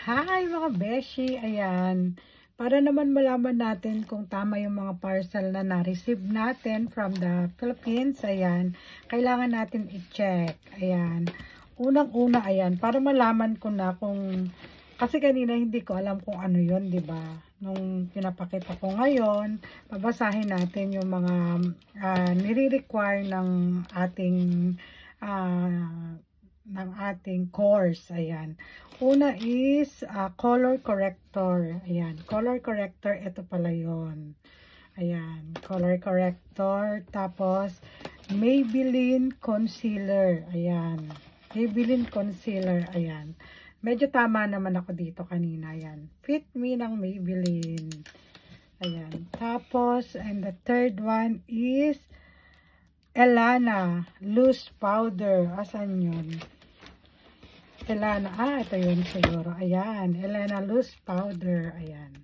Hi mga beshi, ayan. Para naman malaman natin kung tama yung mga parcel na na-receive natin from the Philippines, ayan. Kailangan natin i-check, ayan. Unang-una, ayan, para malaman ko na kung, kasi kanina hindi ko alam kung ano yun, di ba? Nung pinapakita ko ngayon, babasahin natin yung mga nire-require ng ating course. Ayan. Una is color corrector. Ayan. Color corrector, ito pala yun. Ayan. Color corrector. Tapos, Maybelline concealer. Ayan. Maybelline concealer. Ayan. Medyo tama naman ako dito kanina. Ayan. Fit Me ng Maybelline. Ayan. Tapos, and the third one is Elana loose powder. Asan yun? Elana, ito yun siguro. Ayan, Elana loose powder. Ayan.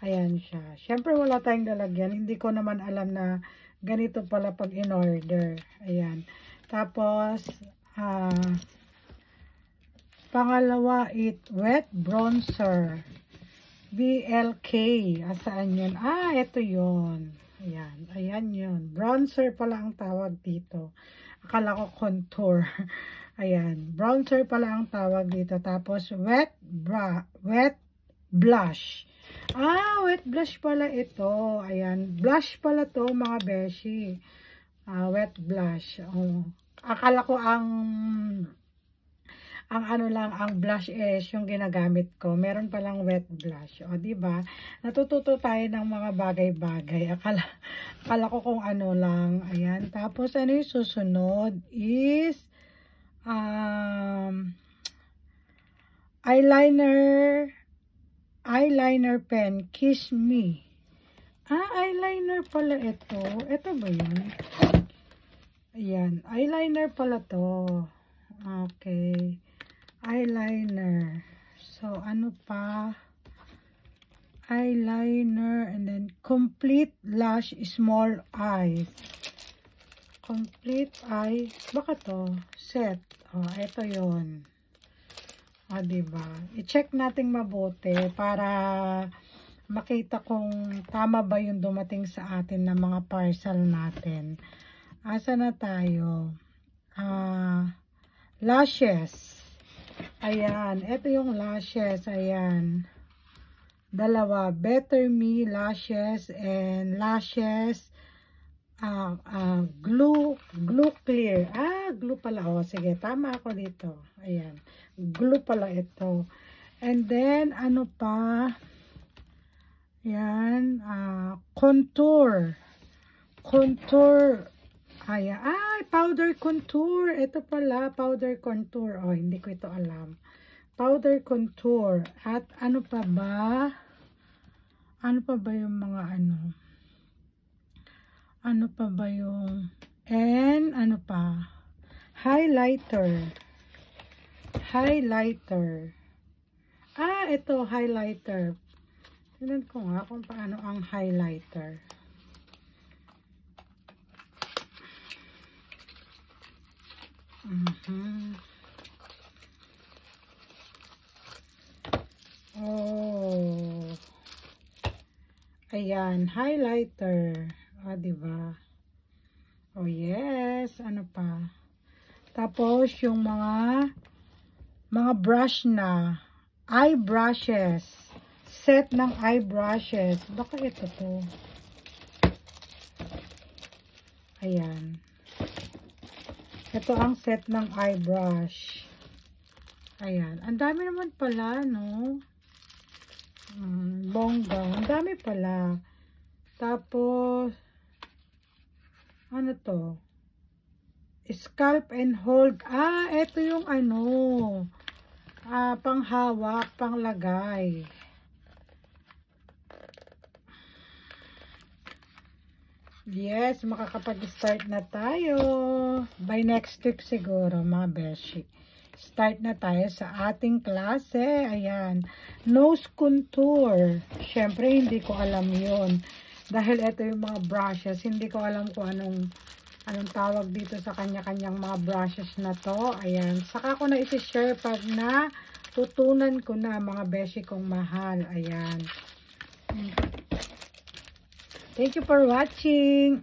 Ayan siya. Siyempre wala tayong lalagyan. Hindi ko naman alam na ganito pala pag in-order. Ayan. Tapos, pangalawa, wet bronzer. BLK. Asaan yun? Ito yun. Ayan. Ayan yun. Bronzer pala ang tawag dito. Akala ko contour. Ayan. Bronzer pala ang tawag dito. Tapos, wet blush. Wet blush pala ito. Ayan. Blush pala to mga beshi. Wet blush. Akala ko ang blush is yung ginagamit ko. Meron palang wet blush. O, diba? Natututo tayo ng mga bagay-bagay. Akala ko kung ano lang. Ayan. Tapos, ano yung susunod is eyeliner pen. Kiss Me. Eyeliner pala ito. Ito ba yun? Ayan. Eyeliner pala to. Okay. Eyeliner. So, ano pa? Eyeliner and then complete lash small eyes. Complete eye. Baka to? Set. Ito yun. Diba? I-check natin mabuti para makita kung tama ba yung dumating sa atin na mga parcel natin. Asa na tayo? Lashes. Ayan. Ito yung lashes. Ayan. Dalawa. Better Me lashes and lashes glue clear. Glue pala. Sige. Tama ako dito. Ayan. Glue pala ito. And then, ano pa? Ayan. Contour. Contour. Ayan. Powder contour. Ito pala, powder contour. Hindi ko ito alam. Powder contour. At ano pa ba? Ano pa ba yung mga ano? Ano pa ba yung and ano pa? Highlighter. Highlighter. Ito highlighter. Tignan ko nga kung paano ang highlighter. Ayan, highlighter. Diba? Yes. Ano pa? Tapos, yung mga brush na. Eye brushes. Set ng eye brushes. Baka ito to. Ayan. Ito ang set ng eye brush. Ayan. Ang dami naman pala, no? Bongga. Ang dami pala. Tapos, ano to? Scalp and hold. Ito yung ano. Panghawak, panglagay. Yes, makakapag-start na tayo. By next week siguro, mga beshi. Start na tayo sa ating klase. Ayan. Nose contour. Siyempre, hindi ko alam yun. Dahil ito yung mga brushes. Hindi ko alam kung anong tawag dito sa kanya-kanyang mga brushes na to. Ayan. Saka ko na isi-share pag na Tutunan ko na mga beshi kong mahal. Ayan. Thank you for watching.